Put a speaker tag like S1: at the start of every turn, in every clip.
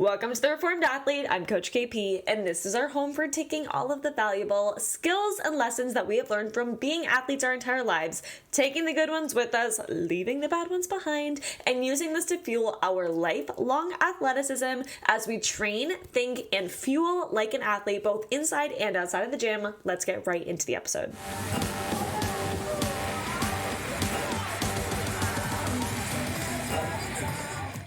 S1: Welcome to The Reformed Athlete. I'm Coach KP, and this is our home for taking all of the valuable skills and lessons that we have learned from being athletes our entire lives, taking the good ones with us, leaving the bad ones behind, and using this to fuel our lifelong athleticism as we train, think, and fuel like an athlete both inside and outside of the gym. Let's get right into the episode.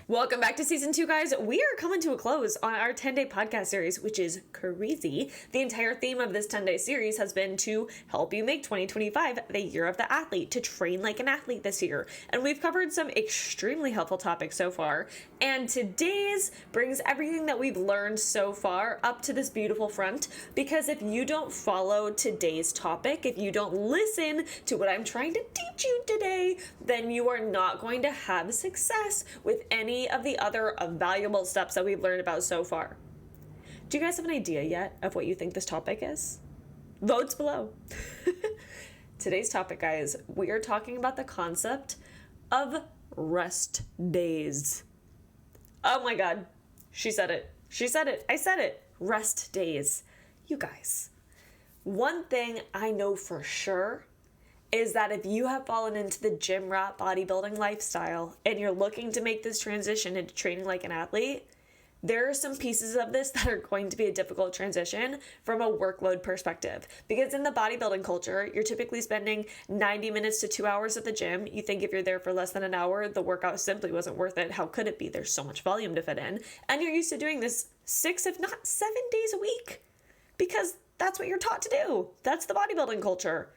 S1: Welcome back to Season 2, guys. We are coming to a close on our 10-day podcast series, which is crazy. The entire theme of this 10-day series has been to help you make 2025 the year of the athlete, to train like an athlete this year. And we've covered some extremely helpful topics so far. And today's brings everything that we've learned so far up to this beautiful front. Because if you don't follow today's topic, if you don't listen to what I'm trying to teach you today, then you are not going to have success with any of the other valuable steps that we've learned about so far. Do you guys have an idea yet of what you think this topic is? Votes below. Today's topic, guys, we are talking about the concept of rest days. Oh my God. She said it. She said it. I said it. Rest days. You guys, one thing I know for sure is that if you have fallen into the gym rat bodybuilding lifestyle and you're looking to make this transition into training like an athlete, there are some pieces of this that are going to be a difficult transition from a workload perspective. Because in the bodybuilding culture, you're typically spending 90 minutes to 2 hours at the gym. You think if you're there for less than an hour, the workout simply wasn't worth it. How could it be? There's so much volume to fit in. And you're used to doing this 6, if not 7 days a week. Because that's what you're taught to do. That's the bodybuilding culture.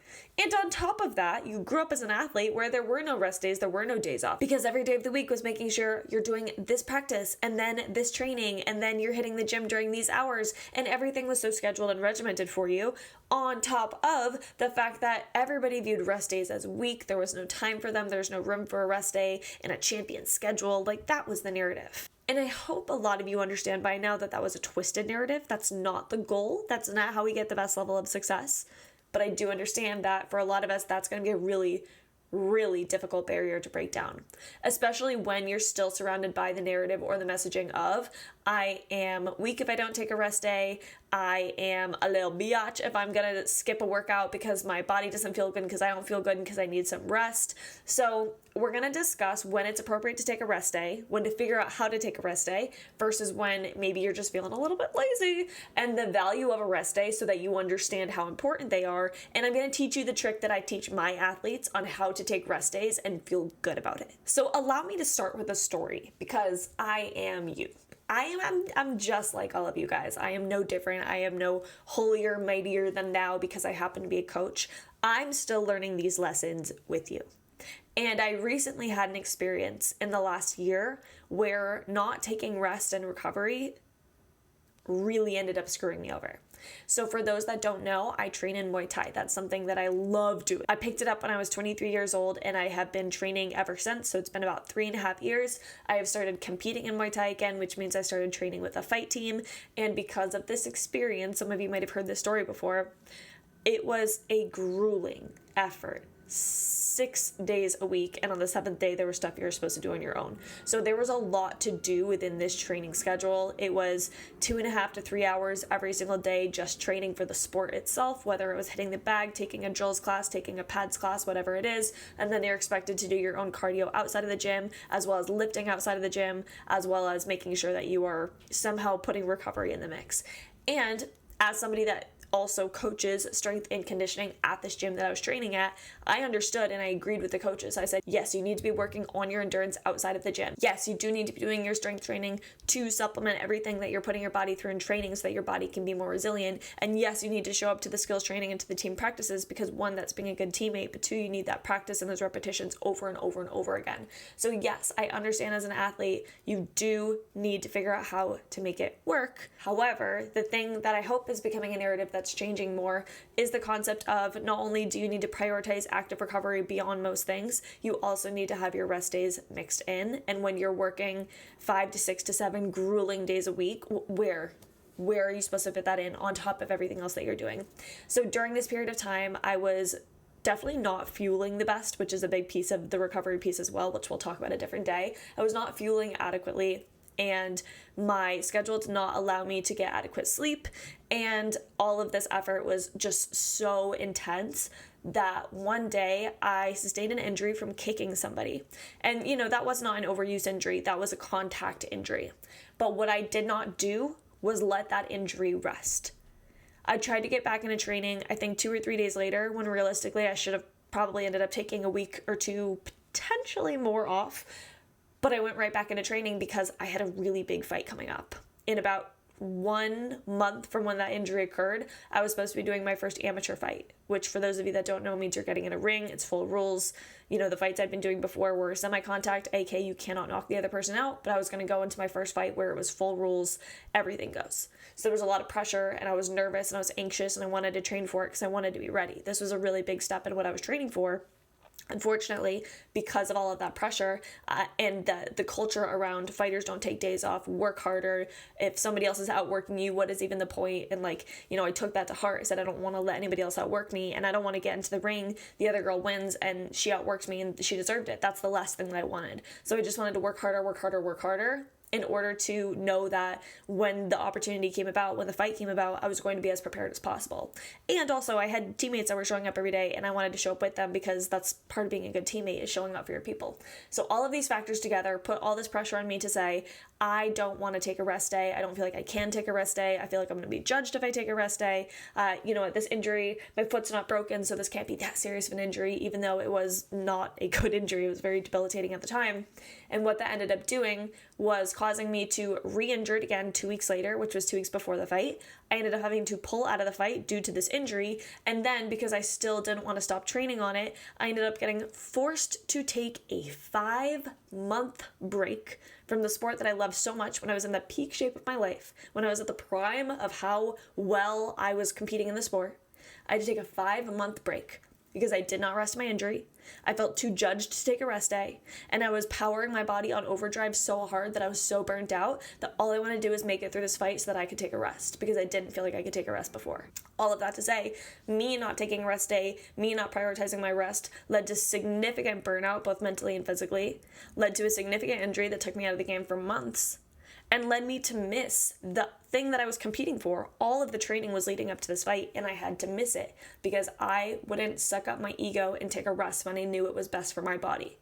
S1: And on top of that, you grew up as an athlete where there were no rest days, there were no days off. Because every day of the week was making sure you're doing this practice and then this training and then you're hitting the gym during these hours, and everything was so scheduled and regimented for you. On top of the fact that everybody viewed rest days as weak, there was no time for them, there's no room for a rest day in a champion schedule. Like, that was the narrative. And I hope a lot of you understand by now that that was a twisted narrative. That's not the goal. That's not how we get the best level of success. But I do understand that for a lot of us, that's going to be a really, really difficult barrier to break down, especially when you're still surrounded by the narrative or the messaging of, I am weak if I don't take a rest day. I am a little biatch if I'm going to skip a workout because my body doesn't feel good, because I don't feel good, and because I need some rest. So we're going to discuss when it's appropriate to take a rest day, when to figure out how to take a rest day, versus when maybe you're just feeling a little bit lazy, and the value of a rest day so that you understand how important they are. And I'm going to teach you the trick that I teach my athletes on how to take rest days and feel good about it. So allow me to start with a story, because I am you. I'm just like all of you guys. I am no different. I am no holier, mightier than thou because I happen to be a coach. I'm still learning these lessons with you. And I recently had an experience in the last year where not taking rest and recovery really ended up screwing me over. So for those that don't know, I train in Muay Thai. That's something that I love doing. I picked it up when I was 23 years old, and I have been training ever since. So it's been about 3.5 years. I have started competing in Muay Thai again, which means I started training with a fight team. And because of this experience, some of you might have heard this story before, it was a grueling effort. 6 days a week, and on the 7th day there was stuff you were supposed to do on your own. So there was a lot to do within this training schedule. It was 2.5 to 3 hours every single day just training for the sport itself, whether it was hitting the bag, taking a drills class, taking a pads class, whatever it is. And then you're expected to do your own cardio outside of the gym, as well as lifting outside of the gym, as well as making sure that you are somehow putting recovery in the mix. And as somebody that also coaches strength and conditioning at this gym that I was training at, I understood and I agreed with the coaches. I said, yes, you need to be working on your endurance outside of the gym. Yes, you do need to be doing your strength training to supplement everything that you're putting your body through in training so that your body can be more resilient. And yes, you need to show up to the skills training and to the team practices because one, that's being a good teammate, but two, you need that practice and those repetitions over and over and over again. So yes, I understand as an athlete, you do need to figure out how to make it work. However, the thing that I hope is becoming a narrative that's changing more is the concept of not only do you need to prioritize active recovery beyond most things, you also need to have your rest days mixed in. And when you're working 5 to 6 to 7 grueling days a week, where are you supposed to fit that in on top of everything else that you're doing? So during this period of time, I was definitely not fueling the best, which is a big piece of the recovery piece as well, which we'll talk about a different day. I was not fueling adequately. and my schedule did not allow me to get adequate sleep, and all of this effort was just so intense that one day I sustained an injury from kicking somebody. And that was not an overuse injury, that was a contact injury. But what I did not do was let that injury rest. I tried to get back into training, I think 2 or 3 days later, when realistically I should have probably ended up taking a week or two, potentially more off. But I went right back into training because I had a really big fight coming up. In about 1 month from when that injury occurred, I was supposed to be doing my first amateur fight, which for those of you that don't know means you're getting in a ring. It's full rules. The fights I'd been doing before were semi-contact, aka you cannot knock the other person out, but I was going to go into my first fight where it was full rules, everything goes. So there was a lot of pressure, and I was nervous and I was anxious, and I wanted to train for it because I wanted to be ready. This was a really big step in what I was training for. Unfortunately, because of all of that pressure and the culture around fighters don't take days off, work harder. If somebody else is outworking you, what is even the point? And I took that to heart. I said, I don't want to let anybody else outwork me, and I don't want to get into the ring. The other girl wins and she outworks me and she deserved it. That's the last thing that I wanted. So I just wanted to work harder in order to know that when the opportunity came about, when the fight came about, I was going to be as prepared as possible. And also I had teammates that were showing up every day, and I wanted to show up with them because that's part of being a good teammate, is showing up for your people. So all of these factors together put all this pressure on me to say, I don't want to take a rest day. I don't feel like I can take a rest day. I feel like I'm going to be judged if I take a rest day. This injury, my foot's not broken, so this can't be that serious of an injury, even though it was not a good injury. It was very debilitating at the time. And what that ended up doing was causing me to re-injure it again 2 weeks later, which was 2 weeks before the fight. I ended up having to pull out of the fight due to this injury. And then because I still didn't want to stop training on it, I ended up getting forced to take a 5-month break from the sport that I loved so much when I was in the peak shape of my life, when I was at the prime of how well I was competing in the sport. I had to take a 5-month break because I did not rest my injury. I felt too judged to take a rest day, and I was powering my body on overdrive so hard that I was so burnt out that all I wanted to do was make it through this fight so that I could take a rest, because I didn't feel like I could take a rest before. All of that to say, me not taking a rest day, me not prioritizing my rest, led to significant burnout, both mentally and physically, led to a significant injury that took me out of the game for months, and led me to miss the thing that I was competing for. All of the training was leading up to this fight, and I had to miss it because I wouldn't suck up my ego and take a rest when I knew it was best for my body.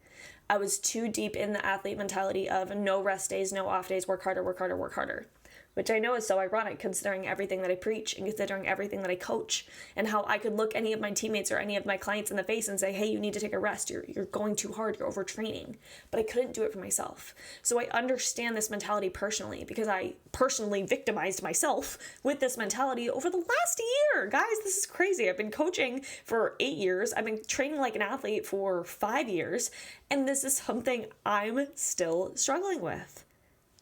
S1: I was too deep in the athlete mentality of no rest days, no off days, work harder, work harder, work harder. Which I know is so ironic considering everything that I preach and considering everything that I coach, and how I could look any of my teammates or any of my clients in the face and say, hey, you need to take a rest. You're going too hard. You're overtraining. But I couldn't do it for myself. So I understand this mentality personally, because I personally victimized myself with this mentality over the last year. Guys, this is crazy. I've been coaching for 8 years. I've been training like an athlete for 5 years. And this is something I'm still struggling with.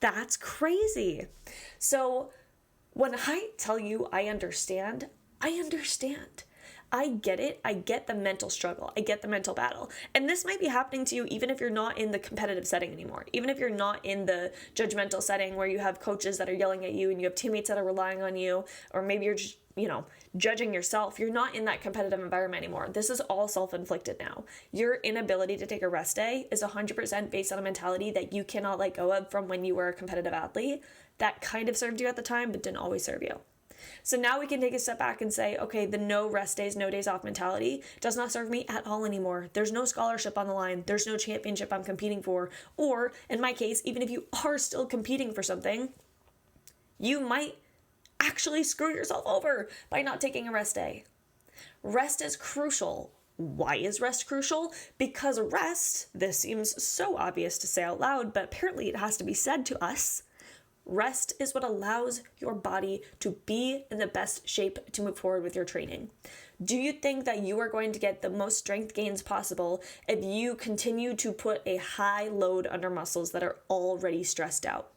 S1: That's crazy. So when I tell you I understand. I get it. I get the mental struggle. I get the mental battle. And this might be happening to you even if you're not in the competitive setting anymore. Even if you're not in the judgmental setting where you have coaches that are yelling at you and you have teammates that are relying on you, or maybe you're just, judging yourself. You're not in that competitive environment anymore. This is all self-inflicted now. Your inability to take a rest day is 100% based on a mentality that you cannot let go of from when you were a competitive athlete. That kind of served you at the time, but didn't always serve you. So now we can take a step back and say, okay, the no rest days, no days off mentality does not serve me at all anymore. There's no scholarship on the line. There's no championship I'm competing for. Or in my case, even if you are still competing for something, you might actually screw yourself over by not taking a rest day. Rest is crucial. Why is rest crucial? Because rest, this seems so obvious to say out loud, but apparently it has to be said to us. Rest is what allows your body to be in the best shape to move forward with your training. Do you think that you are going to get the most strength gains possible if you continue to put a high load under muscles that are already stressed out?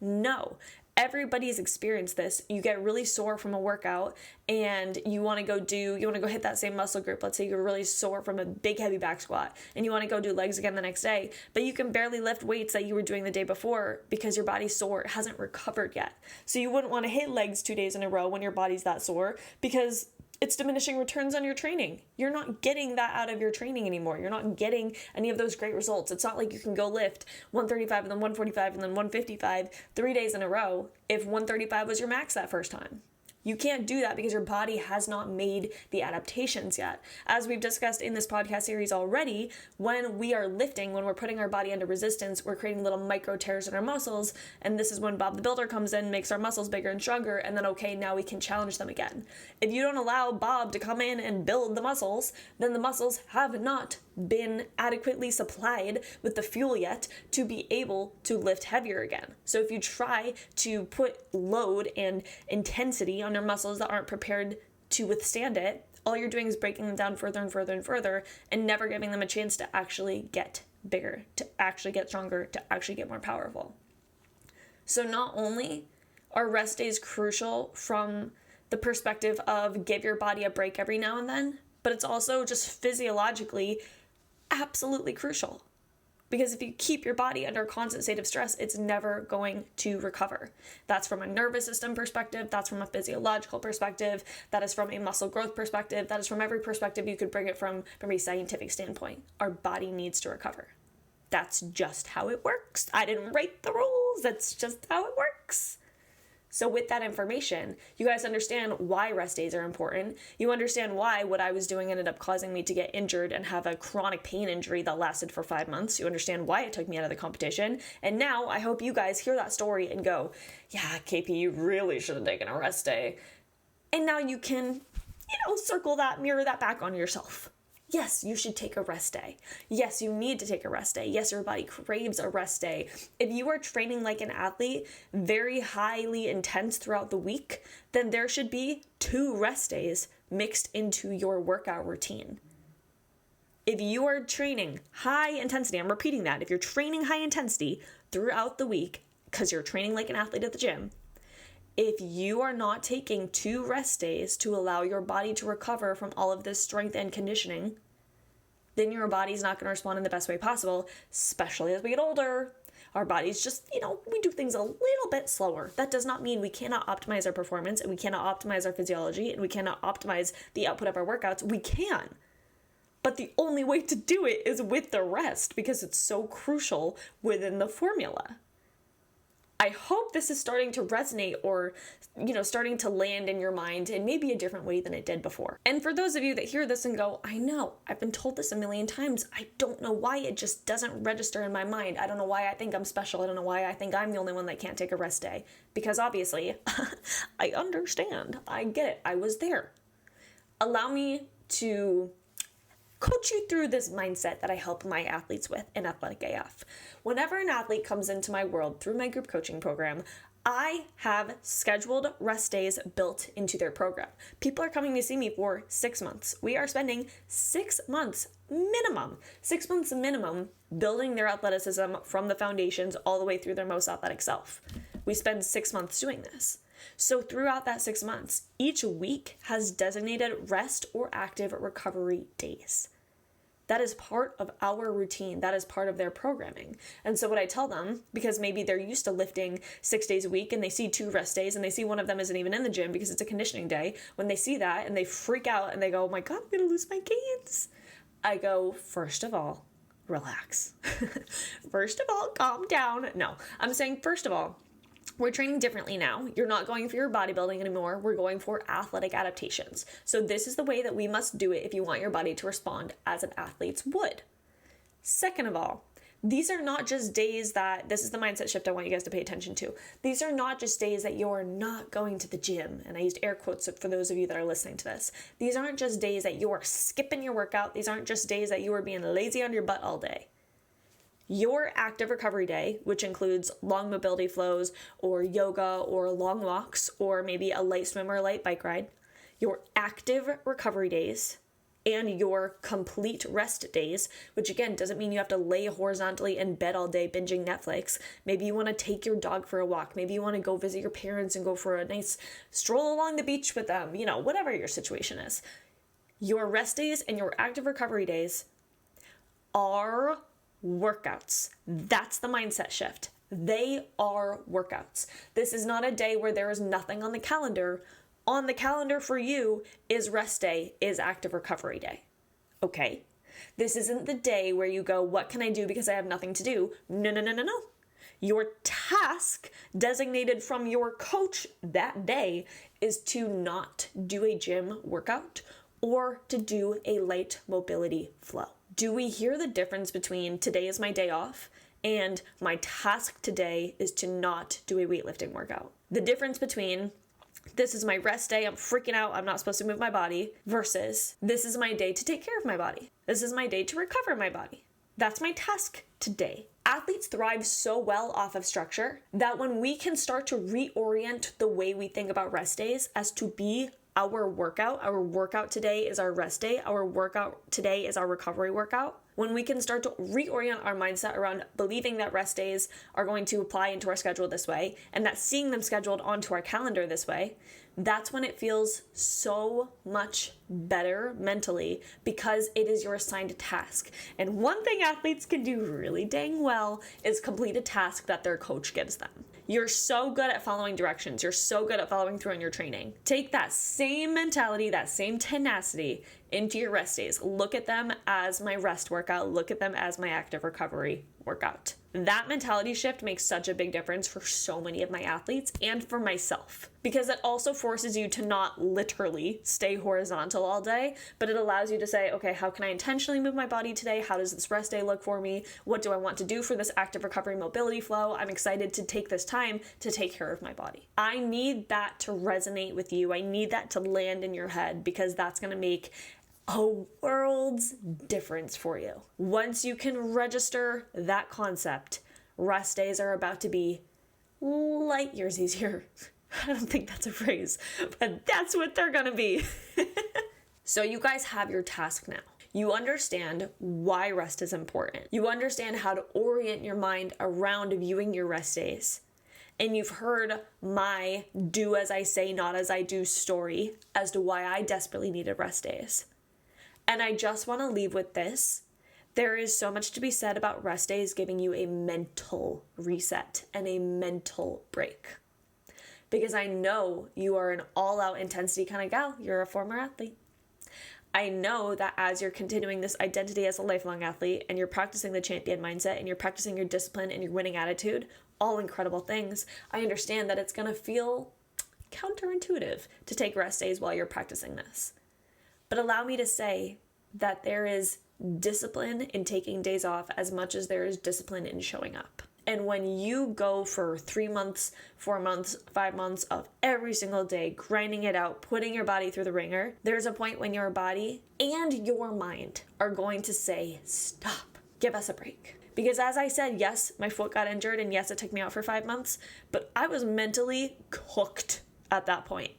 S1: No. Everybody's experienced this. You get really sore from a workout and you want to go hit that same muscle group. Let's say you're really sore from a big heavy back squat and you want to go do legs again the next day, but you can barely lift weights that you were doing the day before because your body's sore. It hasn't recovered yet. So you wouldn't want to hit legs 2 days in a row when your body's that sore because It's diminishing returns on your training. You're not getting that out of your training anymore. You're not getting any of those great results. It's not like you can go lift 135 and then 145 and then 155 3 days in a row if 135 was your max that first time. You can't do that because your body has not made the adaptations yet. As we've discussed in this podcast series already, when we are lifting, when we're putting our body under resistance, we're creating little micro tears in our muscles. And this is when Bob the Builder comes in, makes our muscles bigger and stronger. And then, okay, now we can challenge them again. If you don't allow Bob to come in and build the muscles, then the muscles have not been adequately supplied with the fuel yet to be able to lift heavier again. So if you try to put load and intensity on your muscles that aren't prepared to withstand it, all you're doing is breaking them down further and further and further and never giving them a chance to actually get bigger, to actually get stronger, to actually get more powerful. So not only are rest days crucial from the perspective of give your body a break every now and then, but it's also just physiologically absolutely crucial. Because if you keep your body under a constant state of stress, it's never going to recover. That's from a nervous system perspective. That's from a physiological perspective. That is from a muscle growth perspective. That is from every perspective you could bring it from a scientific standpoint. Our body needs to recover. That's just how it works. I didn't write the rules. That's just how it works. So with that information, you guys understand why rest days are important. You understand why what I was doing ended up causing me to get injured and have a chronic pain injury that lasted for 5 months. You understand why it took me out of the competition. And now I hope you guys hear that story and go, yeah, KP, you really should have taken a rest day. And now you can, circle that, mirror that back on yourself. Yes, you should take a rest day. Yes, you need to take a rest day. Yes, your body craves a rest day. If you are training like an athlete, very highly intense throughout the week, then there should be 2 rest days mixed into your workout routine. If you are training high intensity, I'm repeating that, if you're training high intensity throughout the week, because you're training like an athlete at the gym, if you are not taking 2 rest days to allow your body to recover from all of this strength and conditioning, then your body's not going to respond in the best way possible, especially as we get older. Our bodies just, we do things a little bit slower. That does not mean we cannot optimize our performance and we cannot optimize our physiology and we cannot optimize the output of our workouts. We can. But the only way to do it is with the rest because it's so crucial within the formula. I hope this is starting to resonate or, starting to land in your mind in maybe a different way than it did before. And for those of you that hear this and go, I know, I've been told this a million times. I don't know why it just doesn't register in my mind. I don't know why I think I'm special. I don't know why I think I'm the only one that can't take a rest day. Because obviously, I understand. I get it. I was there. Allow me to coach you through this mindset that I help my athletes with in Athletic AF. Whenever an athlete comes into my world through my group coaching program, I have scheduled rest days built into their program. People are coming to see me for 6 months. We are spending 6 months minimum, 6 months minimum, building their athleticism from the foundations all the way through their most athletic self. We spend 6 months doing this. So throughout that 6 months, each week has designated rest or active recovery days. That is part of our routine. That is part of their programming. And so what I tell them, because maybe they're used to lifting 6 days a week and they see 2 rest days and they see one of them isn't even in the gym because it's a conditioning day, when they see that and they freak out and they go, oh my God, I'm going to lose my gains. I go, first of all, relax. First of all, calm down. No, I'm saying, first of all, we're training differently now. You're not going for your bodybuilding anymore. We're going for athletic adaptations. So this is the way that we must do it if you want your body to respond as an athlete's would. Second of all, these are not just days that, this is the mindset shift I want you guys to pay attention to. These are not just days that you're not going to the gym. And I used air quotes for those of you that are listening to this. These aren't just days that you are skipping your workout. These aren't just days that you are being lazy on your butt all day. Your active recovery day, which includes long mobility flows or yoga or long walks or maybe a light swim or a light bike ride, your active recovery days and your complete rest days, which again doesn't mean you have to lay horizontally in bed all day binging Netflix. Maybe you want to take your dog for a walk. Maybe you want to go visit your parents and go for a nice stroll along the beach with them, whatever your situation is. Your rest days and your active recovery days are workouts. That's the mindset shift. They are workouts. This is not a day where there is nothing on the calendar on the calendar for you is rest day, is active recovery day. Okay. This isn't the day where you go, what can I do because I have nothing to do? No. Your task designated from your coach that day is to not do a gym workout or to do a light mobility flow. Do we hear the difference between today is my day off and my task today is to not do a weightlifting workout? The difference between this is my rest day, I'm freaking out, I'm not supposed to move my body, versus this is my day to take care of my body. This is my day to recover my body. That's my task today. Athletes thrive so well off of structure that when we can start to reorient the way we think about rest days as to be our workout today is our rest day, our workout today is our recovery workout. When we can start to reorient our mindset around believing that rest days are going to apply into our schedule this way, and that seeing them scheduled onto our calendar this way, that's when it feels so much better mentally because it is your assigned task. And one thing athletes can do really dang well is complete a task that their coach gives them. You're so good at following directions. You're so good at following through on your training. Take that same mentality, that same tenacity into your rest days. Look at them as my rest workout. Look at them as my active recovery workout. That mentality shift makes such a big difference for so many of my athletes and for myself, because it also forces you to not literally stay horizontal all day, but it allows you to say, okay, how can I intentionally move my body today? How does this rest day look for me? What do I want to do for this active recovery mobility flow? I'm excited to take this time to take care of my body. I need that to resonate with you. I need that to land in your head, because that's going to make a world's difference for you. Once you can register that concept, rest days are about to be light years easier. I don't think that's a phrase, but that's what they're gonna be. So you guys have your task now. You understand why rest is important. You understand how to orient your mind around viewing your rest days. And you've heard my do as I say, not as I do story as to why I desperately needed rest days. And I just want to leave with this. There is so much to be said about rest days giving you a mental reset and a mental break. Because I know you are an all-out intensity kind of gal. You're a former athlete. I know that as you're continuing this identity as a lifelong athlete and you're practicing the champion mindset and you're practicing your discipline and your winning attitude, all incredible things, I understand that it's going to feel counterintuitive to take rest days while you're practicing this. But allow me to say that there is discipline in taking days off as much as there is discipline in showing up. And when you go for 3 months, 4 months, 5 months of every single day, grinding it out, putting your body through the ringer, there's a point when your body and your mind are going to say, stop, give us a break. Because as I said, yes, my foot got injured and yes, it took me out for 5 months, but I was mentally cooked at that point.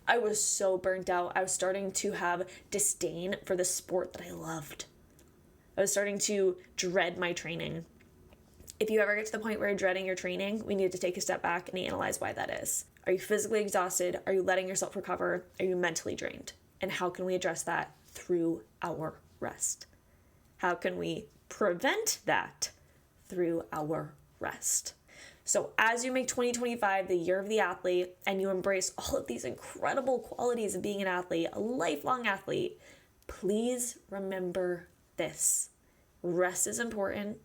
S1: I was so burnt out. I was starting to have disdain for the sport that I loved. I was starting to dread my training. If you ever get to the point where you're dreading your training, we need to take a step back and analyze why that is. Are you physically exhausted? Are you letting yourself recover? Are you mentally drained? And how can we address that through our rest? How can we prevent that through our rest? So as you make 2025 the year of the athlete and you embrace all of these incredible qualities of being an athlete, a lifelong athlete, please remember this. Rest is important.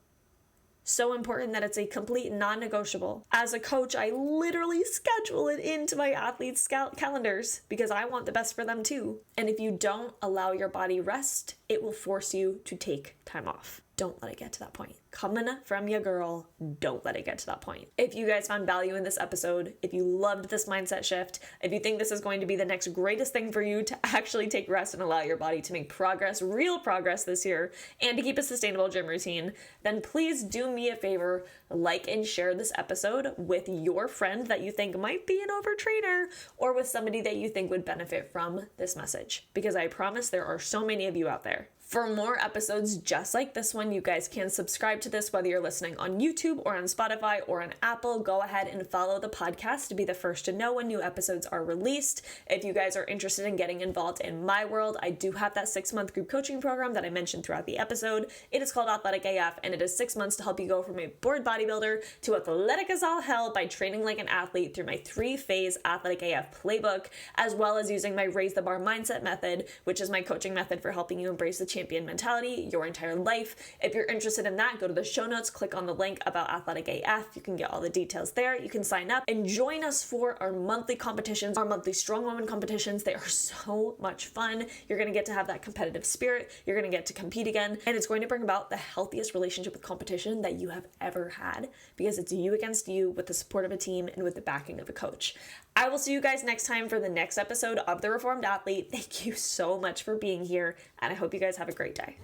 S1: So important that it's a complete non-negotiable. As a coach, I literally schedule it into my athletes' calendars because I want the best for them too. And if you don't allow your body rest, it will force you to take time off. Don't let it get to that point. Coming from your girl, don't let it get to that point. If you guys found value in this episode, if you loved this mindset shift, if you think this is going to be the next greatest thing for you to actually take rest and allow your body to make progress, real progress this year, and to keep a sustainable gym routine, then please do me a favor, like and share this episode with your friend that you think might be an overtrainer or with somebody that you think would benefit from this message. Because I promise there are so many of you out there. For more episodes just like this one, you guys can subscribe to this whether you're listening on YouTube or on Spotify or on Apple. Go ahead and follow the podcast to be the first to know when new episodes are released. If you guys are interested in getting involved in my world, I do have that 6-month group coaching program that I mentioned throughout the episode. It is called Athletic AF, and it is 6 months to help you go from a bored bodybuilder to athletic as all hell by training like an athlete through my 3-phase Athletic AF playbook, as well as using my Raise the Bar Mindset method, which is my coaching method for helping you embrace the champion mentality your entire life. If you're interested in that, go to the show notes, click on the link about Athletic AF. You can get all the details there. You can sign up and join us for our monthly competitions, our monthly strong woman competitions. They are so much fun. You're going to get to have that competitive spirit. You're going to get to compete again, and it's going to bring about the healthiest relationship with competition that you have ever had, because it's you against you with the support of a team and with the backing of a coach. I will see you guys next time for the next episode of The Reformed Athlete. Thank you so much for being here, and I hope you guys have a great day.